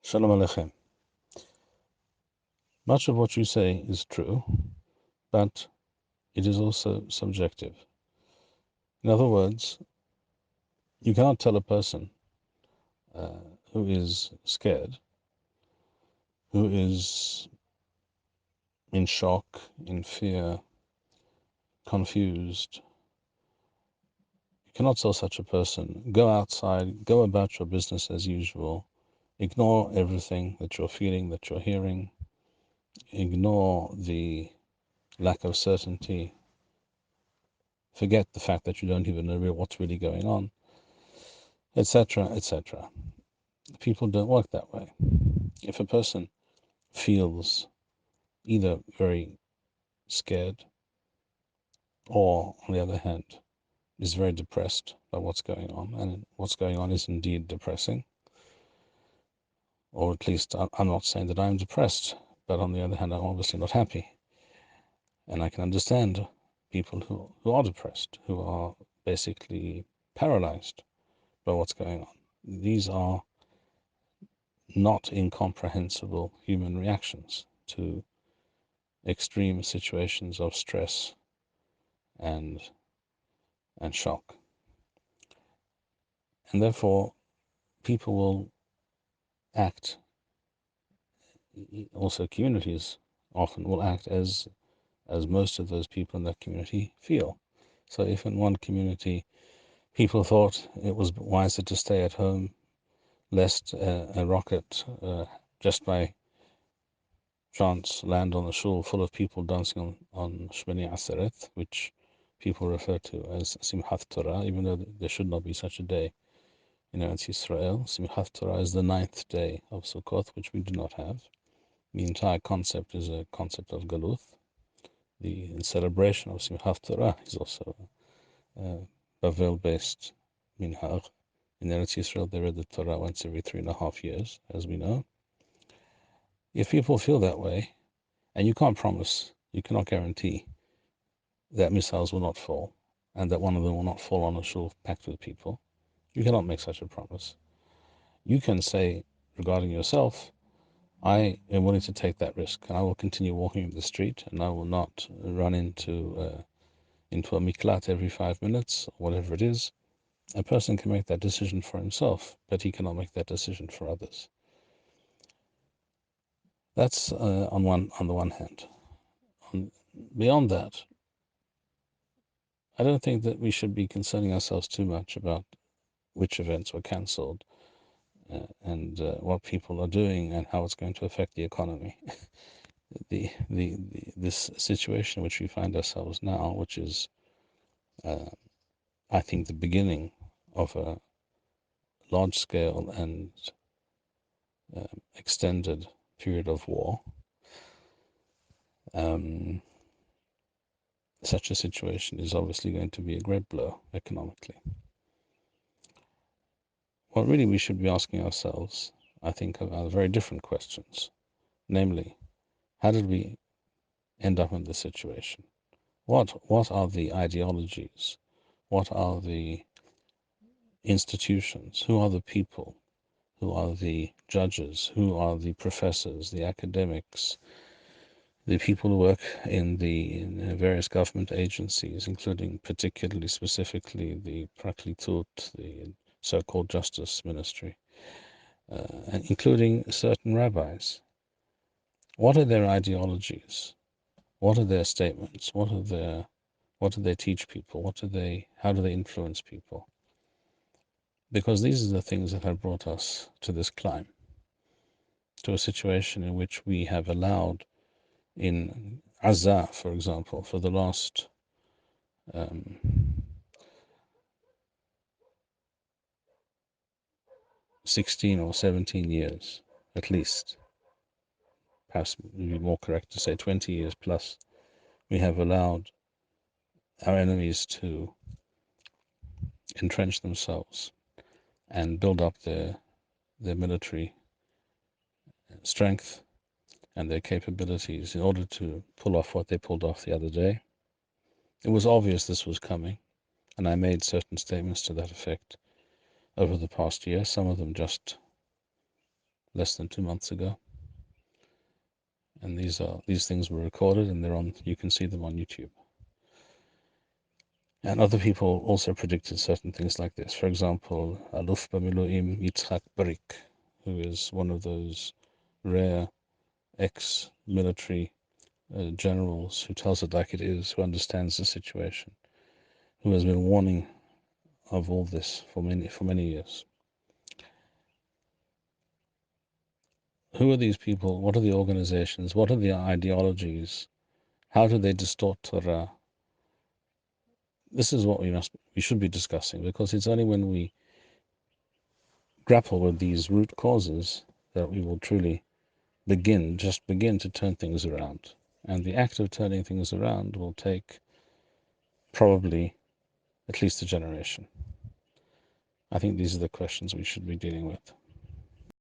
Shalom Aleichem. Much of what you say is true, but it is also subjective. In other words, you cannot tell a person who is scared, who is in shock, in fear, confused. You cannot tell such a person, go outside, go about your business as usual, ignore everything that you're feeling, that you're hearing, ignore the lack of certainty, forget the fact that you don't even know what's really going on, etc., etc. People don't work that way. If a person feels either very scared or, on the other hand, is very depressed by what's going on, and what's going on is indeed depressing, or at least I'm not saying that I'm depressed, but on the other hand, I'm obviously not happy. And I can understand people who are depressed, who are basically paralyzed by what's going on. These are not incomprehensible human reactions to extreme situations of stress and shock. And therefore, people will act, also communities often will act as most of those people in that community feel. So if in one community people thought it was wiser to stay at home, lest a rocket just by chance land on the shul full of people dancing on Shmini Aseret, which people refer to as Simchat Torah, even though there should not be such a day in Eretz Yisrael. Simchat Torah is the 9th day of Sukkot, which we do not have. The entire concept is a concept of Galuth. The celebration of Simchat Torah is also a Bavel-based minhag. In Eretz Yisrael, they read the Torah once every 3.5 years, as we know. If people feel that way, and you can't promise, you cannot guarantee that missiles will not fall, and that one of them will not fall on a shul packed with people. You cannot make such a promise. You can say regarding yourself, I am willing to take that risk, and I will continue walking the street, and I will not run into a miklat every 5 minutes, or whatever it is. A person can make that decision for himself, but he cannot make that decision for others. That's on the one hand. Beyond that, I don't think that we should be concerning ourselves too much about which events were cancelled and what people are doing and how it's going to affect the economy. This situation in which we find ourselves now, which is, I think, the beginning of a large-scale and extended period of war. Such a situation is obviously going to be a great blow economically. What really we should be asking ourselves, I think, are very different questions. Namely, how did we end up in this situation? What are the ideologies? What are the institutions? Who are the people? Who are the judges? Who are the professors, the academics, the people who work in various government agencies, including particularly, specifically, the Praklitut, the so-called Justice Ministry, and including certain rabbis? What are their ideologies? What are their statements? What do they teach people? How do they influence people? Because these are the things that have brought us to this climb, to a situation in which we have allowed, in Gaza, for example, for the last 16 or 17 years, at least, perhaps it would be more correct to say 20 years plus, we have allowed our enemies to entrench themselves and build up their military strength and their capabilities in order to pull off what they pulled off the other day. It was obvious this was coming, and I made certain statements to that effect over the past year, some of them just less than 2 months ago. And these things were recorded, and they're on. You can see them on YouTube. And other people also predicted certain things like this. For example, Aluf Bamiluim Yitzhak Barik, who is one of those rare ex-military generals who tells it like it is, who understands the situation, who has been warning of all this for many years. Who are these people? What are the organizations? What are the ideologies? How do they distort Torah? This is what we should be discussing, because it's only when we grapple with these root causes that we will truly begin to turn things around. And the act of turning things around will take probably at least a generation. I think these are the questions we should be dealing with.